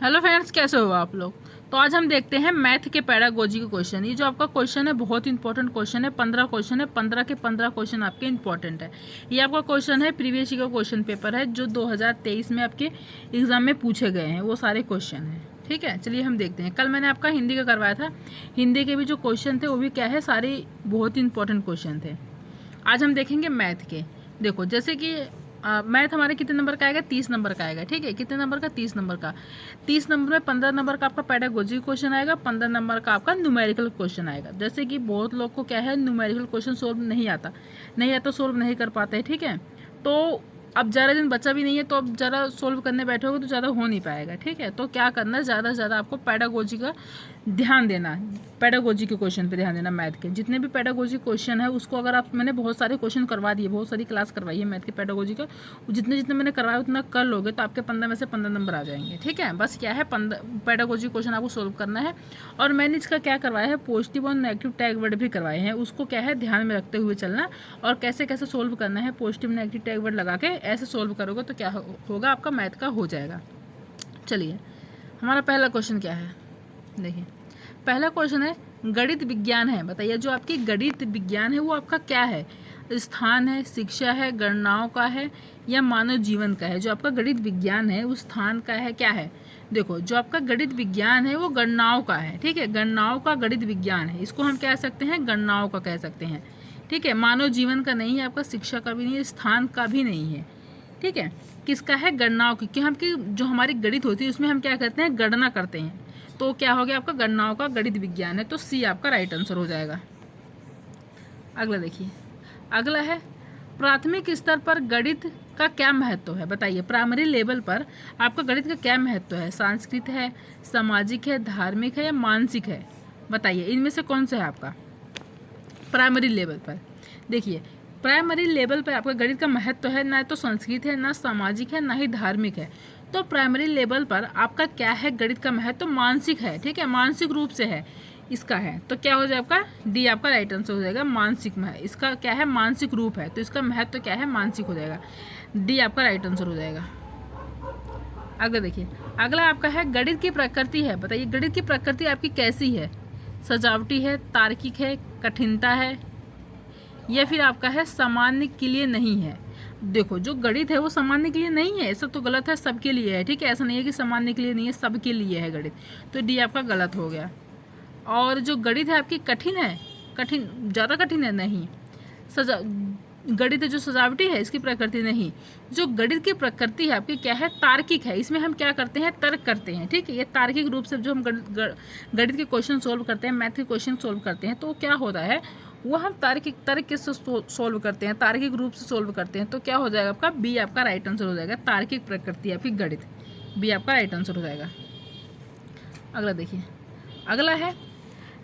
Hello friends, कैसे हो आप लोग। तो आज हम देखते हैं मैथ के पेडागोजी के क्वेश्चन। ये जो आपका क्वेश्चन है बहुत इंपॉर्टेंट क्वेश्चन है। 15 क्वेश्चन है, 15 के 15 क्वेश्चन आपके इंपॉर्टेंट है। ये आपका क्वेश्चन है प्रीवियस ईयर का क्वेश्चन पेपर है जो 2023 में आपके एग्जाम में पूछे गए हैं, वो सारे क्वेश्चन हैं। ठीक है, चलिए हम देखते हैं। कल मैंने आपका हिंदी का करवाया था, हिंदी के भी जो क्वेश्चन थे वो भी क्या है, सारे बहुत इंपॉर्टेंट क्वेश्चन थे। आज हम देखेंगे मैथ के। देखो जैसे कि मैथ हमारे कितने नंबर का आएगा, 30 नंबर का आएगा। ठीक है, कितने नंबर का, 30 नंबर का। 30 नंबर में 15 नंबर का आपका पेडागोजी क्वेश्चन आएगा, 15 नंबर का आपका न्यूमेरिकल क्वेश्चन आएगा। जैसे कि बहुत लोग को क्या है, न्यूमेरिकल क्वेश्चन सोल्व नहीं आता, सोल्व नहीं कर पाते हैं। ठीक है, तो अब ज़्यादा दिन बचा भी नहीं है, तो अब ज़्यादा सोल्व करने बैठोगे तो ज़्यादा हो नहीं पाएगा। ठीक है, तो क्या करना है, ज़्यादा से ज़्यादा आपको पेडागोजी का ध्यान देना, पेडागोजी के क्वेश्चन पे ध्यान देना। मैथ के जितने भी पेडागोजी क्वेश्चन है उसको अगर आप, मैंने बहुत सारे क्वेश्चन करवा दिए, बहुत सारी क्लास करवाई है मैथ के पेडागोजी का, जितने जितने मैंने करवाया उतना कर लोगे तो आपके 15 में से 15 नंबर आ जाएंगे। ठीक है, बस क्या है, पेडागोजी क्वेश्चन आपको सोल्व करना है। और मैंने इसका क्या करवाया है, पॉजिटिव और नेगेटिव टैग वर्ड भी करवाए हैं, उसको क्या है ध्यान में रखते हुए चलना और कैसे कैसे सोल्व करना है। पॉजिटिव नेगेटिव टैग वर्ड लगा के ऐसे सोल्व करोगे तो क्या होगा, आपका मैथ का हो जाएगा। चलिए, हमारा पहला क्वेश्चन क्या है, देखिए पहला क्वेश्चन है गणित विज्ञान है। बताइए जो आपकी गणित विज्ञान है वो आपका क्या है, स्थान है, शिक्षा है, गणनाओं का है या मानव जीवन का है। जो आपका गणित विज्ञान है वो स्थान का है, क्या है। देखो जो आपका गणित विज्ञान है वो गणनाओं का है। ठीक है, गणनाओं का गणित विज्ञान है, इसको हम कह सकते हैं गणनाओं का कह सकते हैं। ठीक है, मानव जीवन का नहीं है, आपका शिक्षा का भी नहीं है, स्थान का भी नहीं है। ठीक है, किसका है, गणनाओं की। क्यों, हम की जो हमारी गणित होती है उसमें हम क्या करते हैं, गणना करते हैं। तो क्या हो गया आपका, गणनाओं का गणित विज्ञान है, तो सी आपका राइट आंसर हो जाएगा। अगला देखिए, अगला है प्राथमिक स्तर पर गणित का क्या महत्व है। बताइए प्राइमरी लेवल पर आपका गणित का क्या महत्व है, सांस्कृतिक है, सामाजिक है, धार्मिक है या मानसिक है। बताइए इनमें से कौन सा है आपका प्राइमरी लेवल पर। देखिए प्राइमरी लेवल पर आपका गणित का महत्व है, ना तो संस्कृत है, ना सामाजिक है, ना ही धार्मिक है। तो प्राइमरी लेवल पर आपका क्या है, गणित का महत्व तो मानसिक है। ठीक है, मानसिक रूप से है इसका है, तो क्या हो जाएगा आपका डी आपका राइट आंसर हो जाएगा। मानसिक में इसका क्या है, मानसिक रूप है, तो इसका महत्व क्या है, मानसिक हो जाएगा। डी आपका राइट आंसर हो जाएगा। अगला देखिए, अगला आपका है गणित की प्रकृति है। बताइए गणित की प्रकृति आपकी कैसी है, सजावटी है, तार्किक है, कठिनता है या फिर आपका है सामान्य के लिए नहीं है। देखो जो गणित है वो सामान्य के लिए नहीं है, ऐसा तो गलत है, सबके लिए है। ठीक है, ऐसा नहीं है कि सामान्य के लिए नहीं है, सबके लिए है गणित, तो डी आपका गलत हो गया। और जो गणित है आपकी कठिन है, कठिन ज़्यादा कठिन है नहीं, सजा गणित जो सजावटी है इसकी प्रकृति नहीं। जो गणित की प्रकृति है आपकी क्या है, तार्किक है। इसमें हम क्या करते हैं, तर्क करते हैं। ठीक है, ये तार्किक रूप से जो हम गणित के क्वेश्चन सोल्व करते हैं, मैथ के क्वेश्चन सोल्व करते हैं, तो क्या होता है वो हम तर्क से सोल्व करते हैं, तार्किक रूप से सोल्व करते हैं। तो क्या हो जाएगा आपका बी आपका राइट आंसर हो जाएगा। तार्किक प्रकृति आपकी गणित, बी आपका राइट आंसर हो जाएगा। अगला देखिए, अगला है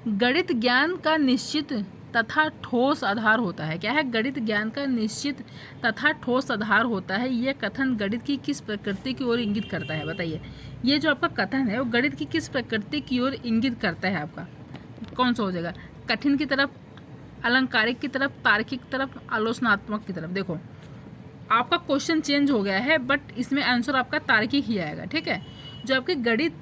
गणित ज्ञान का निश्चित तथा ठोस आधार होता है। क्या है, गणित ज्ञान का निश्चित तथा ठोस आधार होता है। यह कथन गणित की किस प्रकृति की ओर इंगित करता है। बताइए ये जो आपका कथन है वो गणित की किस प्रकृति की ओर इंगित करता है। आपका कौन सा हो जाएगा, कठिन की तरफ, अलंकारिक की तरफ, तार्किक की तरफ, आलोचनात्मक की तरफ। देखो आपका क्वेश्चन चेंज हो गया है बट इसमें आंसर आपका तार्किक ही आएगा। ठीक है, जो आपके गणित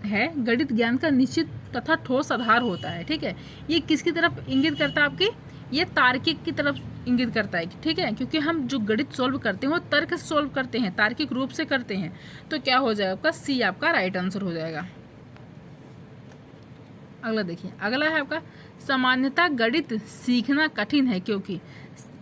है, गणित ज्ञान का निश्चित तथा ठोस आधार होता है। ठीक है, ये किसकी तरफ इंगित करता है, आपकी ये तार्किक की तरफ इंगित करता है। ठीक है, क्योंकि हम जो गणित सॉल्व करते हैं वो तर्क से सॉल्व करते हैं, तार्किक रूप से करते हैं। तो क्या हो जाएगा आपका सी आपका राइट आंसर हो जाएगा। अगला देखिए, अगला है आपका सामान्यतः गणित सीखना कठिन है क्योंकि।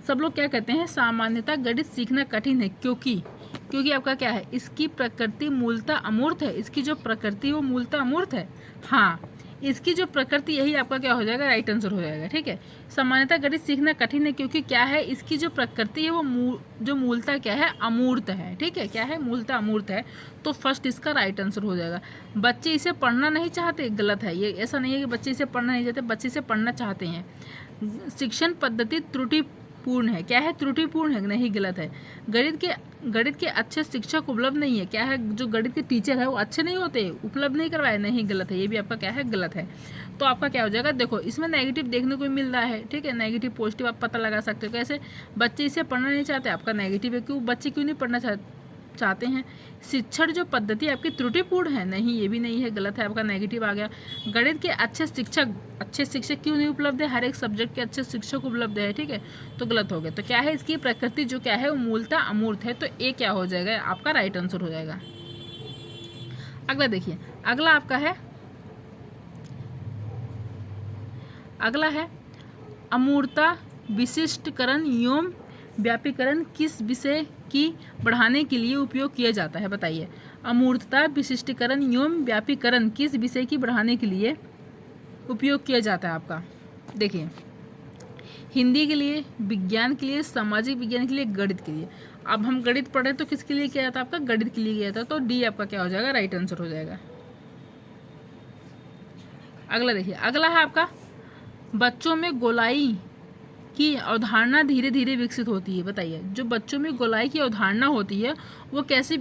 सब लोग क्या कहते हैं, सामान्यतः गणित सीखना कठिन है क्योंकि आपका क्या है, इसकी प्रकृति मूलतः अमूर्त है। इसकी जो प्रकृति वो मूलतः अमूर्त है। हाँ, इसकी जो प्रकृति यही आपका क्या हो जाएगा, राइट आंसर हो जाएगा। ठीक है, सामान्यतः गणित सीखना कठिन है क्योंकि क्या है, इसकी जो प्रकृति है वो जो मूलतः क्या है, अमूर्त है। ठीक है, क्या है, मूलतः अमूर्त है, तो फर्स्ट इसका राइट आंसर हो जाएगा। बच्चे इसे पढ़ना नहीं चाहते, गलत है। ये ऐसा नहीं है कि बच्चे इसे पढ़ना नहीं चाहते, बच्चे इसे पढ़ना चाहते हैं। शिक्षण पद्धति त्रुटिपूर्ण है। क्या है, त्रुटिपूर्ण है, नहीं, गलत है। गणित के अच्छे शिक्षक उपलब्ध नहीं है। क्या है, जो गणित के टीचर है वो अच्छे नहीं होते, उपलब्ध नहीं करवाए, नहीं, गलत है। ये भी आपका क्या है, गलत है। तो आपका क्या हो जाएगा, देखो इसमें नेगेटिव देखने को मिल रहा है। ठीक है, नेगेटिव पॉजिटिव आप पता लगा सकते हो। कैसे, बच्चे इसे पढ़ना नहीं चाहते, आपका नेगेटिव है। क्यों, बच्चे क्यों नहीं पढ़ना चाहते, चाहते हैं। शिक्षण जो पद्धति आपकी त्रुटिपूर्ण है, नहीं, ये भी नहीं है, गलत है, आपका नेगेटिव आ गया। गणित के अच्छे शिक्षक क्यों नहीं उपलब्ध है? हर एक सब्जेक्ट के अच्छे शिक्षक उपलब्ध है, ठीक है, तो गलत हो गया। तो क्या है इसकी प्रकृति जो क्या है वो मूलतः अमूर्त है, तो ए क्या हो जाएगा? आपका राइट आंसर हो जाएगा। अगला देखिए, अगला आपका है, अगला है अमूर्तता विशिष्टकरण एवं व्यापीकरण किस विषय की बढ़ाने के लिए उपयोग किया जाता है? बताइए। अमूर्तता विशिष्टकरण एवं व्यापीकरण किस विषय की बढ़ाने के लिए उपयोग किया जाता है आपका? देखिए, हिंदी के लिए, विज्ञान के लिए, सामाजिक विज्ञान के लिए, गणित के लिए। अब हम गणित पढ़े तो किसके लिए किया जाता है? आपका गणित के लिए किया जाता, तो डी आपका क्या हो जाएगा? राइट आंसर हो जाएगा। अगला देखिए, अगला है आपका बच्चों में गोलाई की अवधारणा धीरे धीरे विकसित होती है। बताइए, जो बच्चों में गोलाई की अवधारणा होती है वो कैसे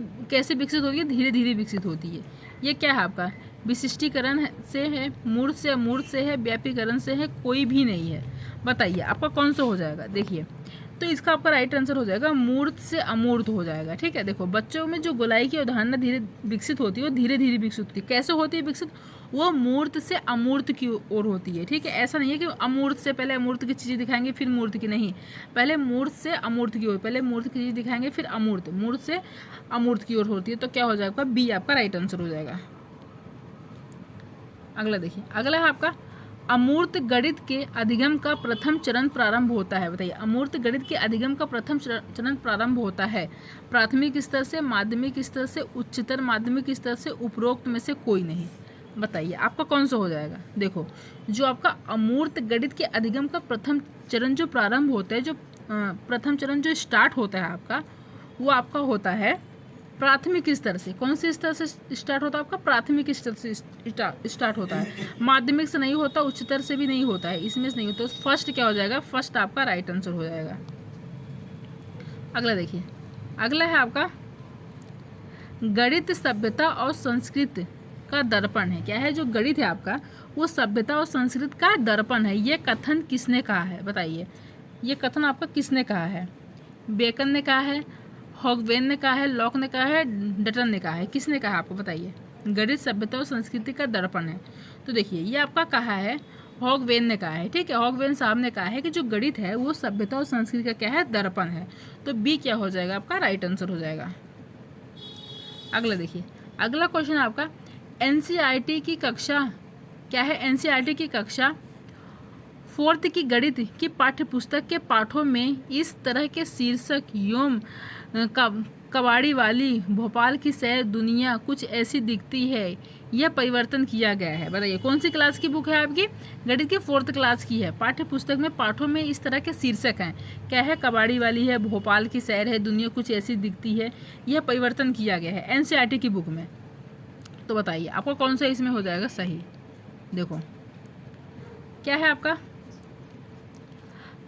विकसित होती है? धीरे धीरे विकसित होती है। ये क्या है आपका? विशिष्टीकरण से है, मूर्त से अमूर्त से है, व्यापीकरण से है, कोई भी नहीं है। बताइए आपका कौन सा हो जाएगा? देखिए, तो इसका आपका राइट आंसर हो जाएगा मूर्त से अमूर्त हो जाएगा, ठीक है। देखो, बच्चों में जो गोलाई की अवधारणा धीरे विकसित होती है वो धीरे धीरे विकसित होती है। कैसे होती है विकसित? वो मूर्त से अमूर्त की ओर होती है, ठीक है। ऐसा नहीं है कि अमूर्त से पहले अमूर्त की चीज़ें दिखाएंगे फिर मूर्त की, नहीं, पहले मूर्त से अमूर्त की ओर, पहले मूर्त की चीज़ दिखाएंगे फिर अमूर्त, मूर्त से अमूर्त की ओर होती है। तो क्या हो जाएगा? बी आपका राइट आंसर हो जाएगा। अगला देखिए, अगला है आपका अमूर्त गणित के अधिगम का प्रथम चरण प्रारंभ होता है। बताइए, अमूर्त गणित के अधिगम का प्रथम चरण प्रारंभ होता है प्राथमिक स्तर से, माध्यमिक स्तर से, उच्चतर माध्यमिक स्तर से, उपरोक्त में से कोई नहीं। बताइए आपका कौन सा हो जाएगा? देखो, जो आपका अमूर्त गणित के अधिगम का प्रथम चरण जो प्रारंभ होता है, जो प्रथम चरण जो स्टार्ट होता है आपका, वो आपका होता है प्राथमिक स्तर से। कौन से स्तर से स्टार्ट होता है? आपका प्राथमिक स्तर से स्टार्ट होता है, माध्यमिक से नहीं होता, उच्चतर से भी नहीं होता है, इसमें से नहीं होता। तो फर्स्ट क्या हो जाएगा? फर्स्ट आपका राइट आंसर हो जाएगा। अगला देखिए, अगला है आपका गणित सभ्यता और संस्कृति का दर्पण है। क्या है? जो गणित है आपका वो सभ्यता और संस्कृति का दर्पण है। ये कथन किसने कहा है? बताइए, ये कथन आपका किसने कहा है? बेकन ने कहा है, हॉगवेन ने कहा है, लॉक ने कहा है, डटन ने कहा है, किसने कहा आपको? बताइए। गणित सभ्यता और संस्कृति का दर्पण है, तो देखिए ये आपका कहा है, हॉगवेन ने कहा है, ठीक है। हॉगवेन साहब ने कहा है कि जो गणित है वो सभ्यता और संस्कृति का क्या है? दर्पण है। तो बी क्या हो जाएगा? आपका राइट आंसर हो जाएगा। अगला देखिए, अगला क्वेश्चन आपका एनसीईआरटी की कक्षा क्या है? एनसीईआरटी की कक्षा 4th की गणित की पाठ्यपुस्तक के पाठों में इस तरह के शीर्षक एवं कबाड़ी वाली, भोपाल की सैर, दुनिया कुछ ऐसी दिखती है, यह परिवर्तन किया गया है। बताइए कौन सी क्लास की बुक है आपकी? गणित की 4th क्लास की है। पाठ्यपुस्तक में पाठों में इस तरह के शीर्षक हैं, क्या है? कबाड़ी वाली है, भोपाल की सैर है, दुनिया कुछ ऐसी दिखती है, यह परिवर्तन किया गया है एनसीईआरटी की बुक में। तो बताइए आपको कौन सा इसमें हो जाएगा सही? देखो क्या है आपका,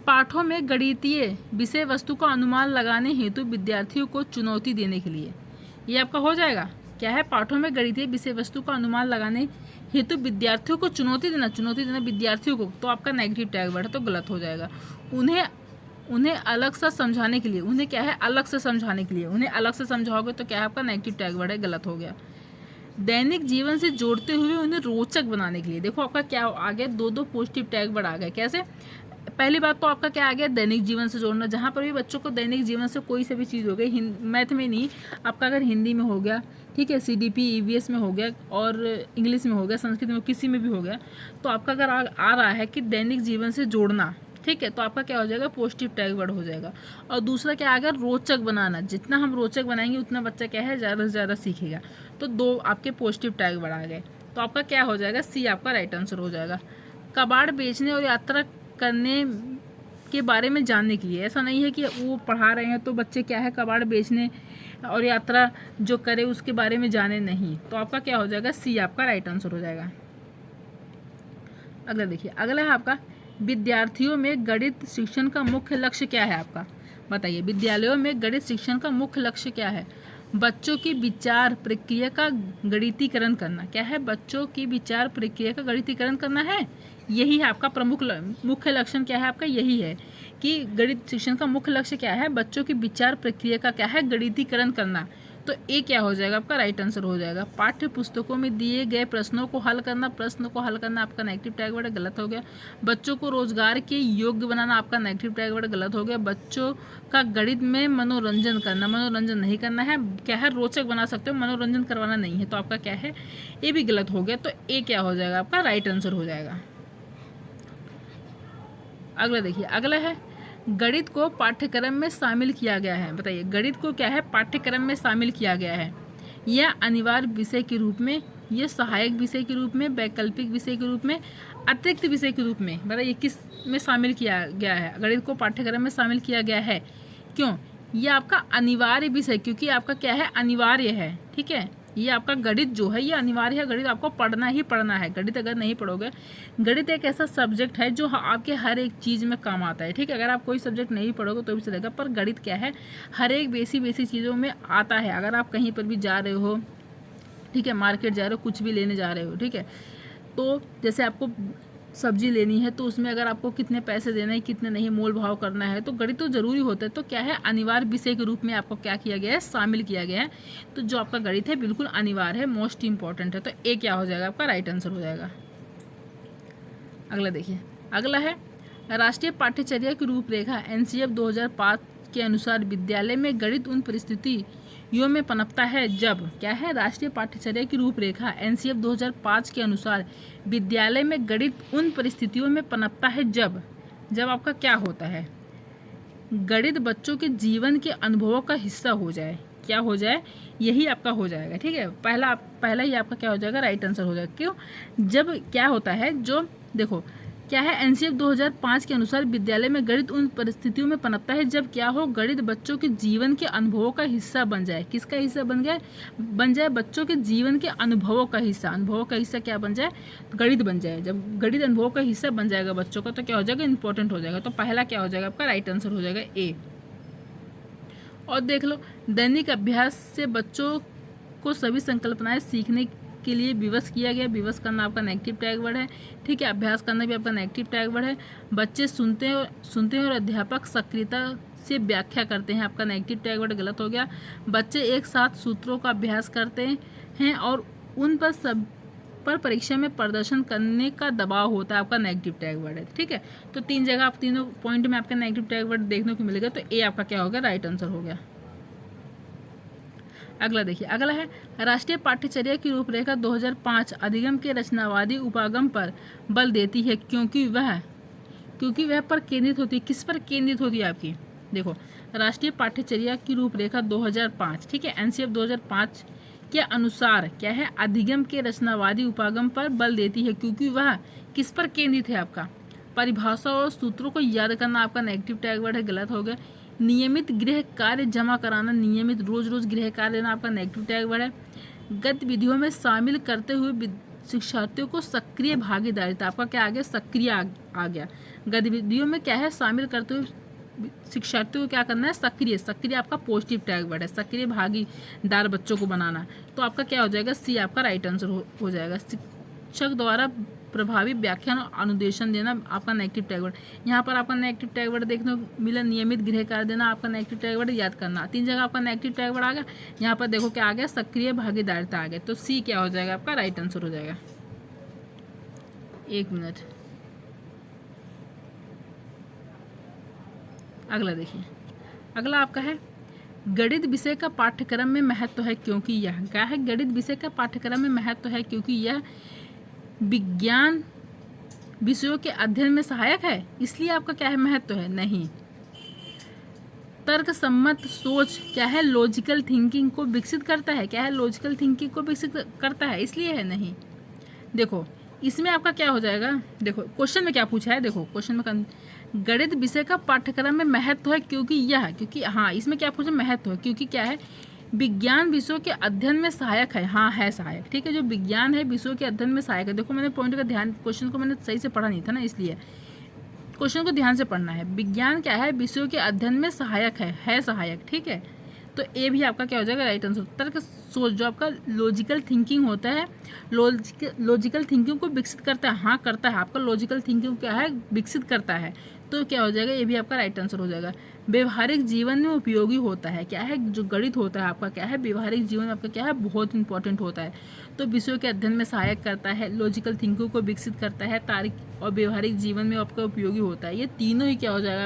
पाठों में गणितीय विषय वस्तु का अनुमान लगाने हेतु विद्यार्थियों को चुनौती देने के लिए, ये आपका हो जाएगा। क्या है? पाठों में गणितीय विषय वस्तु का अनुमान लगाने हेतु विद्यार्थियों को चुनौती देना विद्यार्थियों को, तो आपका नेगेटिव टैग वर्ड है, तो गलत हो जाएगा। उन्हें अलग से समझाने के लिए, उन्हें क्या है? अलग से समझाने के लिए, उन्हें अलग से समझाओगे तो क्या है? आपका नेगेटिव टैग वर्ड है, गलत हो गया। दैनिक जीवन से जोड़ते हुए उन्हें रोचक बनाने के लिए, देखो आपका क्या आ गया? दो पॉजिटिव टैग वर्ड आ गए। कैसे? पहली बात तो आपका क्या आ गया? दैनिक जीवन से जोड़ना। जहाँ पर भी बच्चों को दैनिक जीवन से कोई सी भी चीज़ हो गई, मैथ में नहीं, आपका अगर हिंदी में हो गया, ठीक है, सीडीपी ईवीएस में हो गया, और इंग्लिश में हो गया, संस्कृत में, किसी में भी हो गया, तो आपका अगर आ रहा है कि दैनिक जीवन से जोड़ना, ठीक है, तो आपका क्या हो जाएगा? पॉजिटिव टैग वर्ड हो जाएगा। और दूसरा क्या आ गया? रोचक बनाना। जितना हम रोचक बनाएंगे उतना बच्चा क्या है? ज़्यादा से ज़्यादा सीखेगा। तो दो आपके पॉजिटिव टैग वर्ड आ गए, तो आपका क्या हो जाएगा? सी आपका राइट आंसर हो जाएगा। कबाड़ बेचने और यात्रा करने के बारे में जानने के लिए, ऐसा नहीं है कि वो पढ़ा रहे हैं तो बच्चे क्या है? कबाड़ बेचने और यात्रा जो करे उसके बारे में जाने, नहीं, तो आपका क्या हो जाएगा? सी आपका राइट आंसर हो जाएगा। अगला देखिए, अगला है आपका विद्यार्थियों में गणित शिक्षण का मुख्य लक्ष्य क्या है आपका? बताइए, विद्यालयों में गणित शिक्षण का मुख्य लक्ष्य क्या है? बच्चों की विचार प्रक्रिया का गणितीकरण करना। क्या है? बच्चों की विचार प्रक्रिया का गणितीकरण करना है, यही है आपका प्रमुख मुख्य लक्षण। क्या है आपका? यही है कि गणित शिक्षण का मुख्य लक्ष्य क्या है? बच्चों की विचार प्रक्रिया का क्या है? गणितीकरण करना। तो ए क्या हो जाएगा आपका राइट आंसर हो जाएगा। पाठ्य पुस्तकों में दिए गए प्रश्नों को हल करना, प्रश्न को हल करना आपका नेगेटिव टैग वर्ड गलत हो गया। बच्चों को रोजगार के योग्य बनाना आपका नेगेटिव टैग वर्ड गलत हो गया। बच्चों का गणित में मनोरंजन करना, मनोरंजन नहीं करना है, क्या है रोचक बना सकते हो, मनोरंजन करवाना नहीं है, तो आपका क्या है ए भी गलत हो गया। तो ए क्या हो जाएगा आपका राइट आंसर हो जाएगा। अगला देखिए, अगला है गणित को पाठ्यक्रम में शामिल किया गया है। बताइए गणित को क्या है पाठ्यक्रम में शामिल किया गया है। यह अनिवार्य विषय के रूप में, यह सहायक विषय के रूप में, वैकल्पिक विषय के रूप में, अतिरिक्त विषय के रूप में, बताइए किस में शामिल किया गया है। गणित को पाठ्यक्रम में शामिल किया गया है, क्यों? यह आपका अनिवार्य विषय, क्योंकि आपका क्या है अनिवार्य है, ठीक है। ये आपका गणित जो है ये अनिवार्य है, गणित आपको पढ़ना ही पढ़ना है। गणित अगर नहीं पढ़ोगे, गणित एक ऐसा सब्जेक्ट है जो आपके हर एक चीज़ में काम आता है, ठीक है। अगर आप कोई सब्जेक्ट नहीं पढ़ोगे तो भी चलेगा, पर गणित क्या है हर एक बेसी चीज़ों में आता है। अगर आप कहीं पर भी जा रहे हो, ठीक है, मार्केट जा रहे हो, कुछ भी लेने जा रहे हो, ठीक है, तो जैसे आपको सब्जी लेनी है तो उसमें अगर आपको कितने पैसे देना है, कितने नहीं, मोल भाव करना है, तो गणित तो जरूरी होता है। तो क्या है अनिवार्य विषय के रूप में आपको क्या किया गया है शामिल किया गया है। तो जो आपका गणित है बिल्कुल अनिवार्य है, मोस्ट इंपॉर्टेंट है। तो ए क्या हो जाएगा आपका राइट आंसर हो जाएगा। अगला देखिए, अगला है राष्ट्रीय पाठ्यचर्या की रूपरेखा एनसीएफ 2005 के अनुसार विद्यालय में गणित उन परिस्थितियों में पनपता है जब, क्या है राष्ट्रीय पाठ्यचर्या की रूपरेखा एनसीएफ 2005 के अनुसार विद्यालय में गणित उन परिस्थितियों में पनपता है जब, जब आपका क्या होता है गणित बच्चों के जीवन के अनुभवों का हिस्सा हो जाए। क्या हो जाए, यही आपका हो जाएगा, ठीक है। पहला ही आपका क्या हो जाएगा राइट आंसर हो जाएगा। क्यों? जब क्या होता है, जो देखो क्या है एनसीएफ 2005 के अनुसार विद्यालय में गणित उन परिस्थितियों में पनपता है जब क्या हो गणित बच्चों के जीवन के अनुभवों का हिस्सा बन जाए। किसका हिस्सा बन जाए बच्चों के जीवन के अनुभवों का हिस्सा। अनुभवों का हिस्सा क्या बन जाए, गणित बन जाए। जब गणित अनुभवों का हिस्सा बन जाएगा बच्चों का, तो क्या हो जाएगा इंपॉर्टेंट हो जाएगा। तो पहला क्या हो जाएगा आपका राइट आंसर हो जाएगा ए। और देख लो, दैनिक अभ्यास से बच्चों को सभी संकल्पनाएं सीखने के लिए विवश किया गया। विवश करना आपका नेगेटिव टैग वर्ड है, ठीक है। अभ्यास करना भी आपका नेगेटिव टैग वर्ड है। बच्चे सुनते हैं और अध्यापक सक्रियता से व्याख्या करते हैं, आपका नेगेटिव टैग वर्ड गलत हो गया। बच्चे एक साथ सूत्रों का अभ्यास करते हैं और उन पर परीक्षा में प्रदर्शन करने का दबाव होता है, आपका नेगेटिव टैग वर्ड है, ठीक है। तो तीन जगह आप तीनों पॉइंट में आपका नेगेटिव टैग वर्ड देखने को मिलेगा। तो ए आपका क्या होगा राइट आंसर हो गया। अगला देखिए, अगला है राष्ट्रीय पाठ्यचर्या की रूपरेखा 2005 अधिगम के रचनावादी उपागम पर बल देती है क्योंकि वह पर केंद्रित होती है। किस पर केंद्रित होती है आपकी, देखो राष्ट्रीय पाठ्यचर्या की रूपरेखा 2005, ठीक है, एनसीएफ 2005 के अनुसार क्या है अधिगम के रचनावादी उपागम पर बल देती है क्योंकि वह किस पर केंद्रित है आपका परिभाषा और सूत्रों को याद करना। आपका नेगेटिव टैग वर्ड है, गलत हो गया। नियमित गृह कार्य जमा कराना, नियमित रोज गृह कार्य देना, आपका नेगेटिव टैग वर्ड है। गतिविधियों में शामिल करते हुए शिक्षार्थियों को सक्रिय भागीदारिता, आपका क्या आ गया सक्रिय आ गया। गतिविधियों में क्या है शामिल करते हुए शिक्षार्थियों को क्या करना है सक्रिय आपका पॉजिटिव टैग वर्ड है, सक्रिय भागीदार बच्चों को बनाना। तो आपका क्या हो जाएगा सी आपका राइट आंसर हो जाएगा। शिक्षक द्वारा प्रभावी व्याख्यान और अनुदेशन देना, आपका नेगेटिव टैग वर्ड। यहाँ पर आपका नेगेटिव टैग वर्ड देखने को मिला, नियमित गृह कार्य देना, आपका नेगेटिव टैग वर्ड याद करना। तीन जगह आपका नेगेटिव टैग वर्ड आ गया। यहाँ पर देखो क्या आ गया सक्रिय भागीदारिता आ गया। तो सी क्या हो जाएगा आपका राइट आंसर हो जाएगा। एक मिनट, अगला देखिए, अगला आपका है गणित विषय का पाठ्यक्रम में महत्व है क्योंकि यह, क्या है गणित विषय का पाठ्यक्रम में महत्व है क्योंकि यह विज्ञान विषयों के अध्ययन में सहायक है, इसलिए आपका क्या है महत्व है, नहीं। तर्क सम्मत सोच क्या है लॉजिकल थिंकिंग को विकसित करता है, क्या है लॉजिकल थिंकिंग को विकसित करता है, इसलिए है, नहीं। देखो इसमें आपका क्या हो जाएगा, देखो क्वेश्चन में क्या पूछा है, देखो क्वेश्चन में गणित विषय का पाठ्यक्रम में महत्व है क्योंकि यह, क्योंकि हाँ इसमें क्या पूछा महत्व है क्योंकि क्या है विज्ञान विषयों के अध्ययन में सहायक है, हाँ है सहायक, ठीक है। जो विज्ञान है विषयों के अध्ययन में सहायक है। देखो मैंने पॉइंट का ध्यान, क्वेश्चन को मैंने सही से पढ़ा नहीं था ना, इसलिए क्वेश्चन को ध्यान से पढ़ना है। विज्ञान क्या है विषयों के अध्ययन में सहायक है सहायक, ठीक है। तो ए भी आपका क्या हो जाएगा राइट आंसर। तर्क सोच जो आपका लॉजिकल थिंकिंग होता है, लॉजिकल थिंकिंग को विकसित करता है, हाँ करता है, आपका लॉजिकल थिंकिंग क्या है विकसित करता है। तो क्या हो जाएगा ये भी आपका राइट आंसर हो जाएगा। व्यवहारिक जीवन में उपयोगी होता है। क्या है? जो गणित होता है आपका क्या है, व्यवहारिक जीवन में आपका क्या है, बहुत इंपॉर्टेंट होता है। तो विषयों के अध्ययन में सहायक करता है, लॉजिकल थिंकिंग को विकसित करता है, तार्किक और व्यवहारिक जीवन में आपका उपयोगी होता है। ये तीनों ही क्या हो जाएगा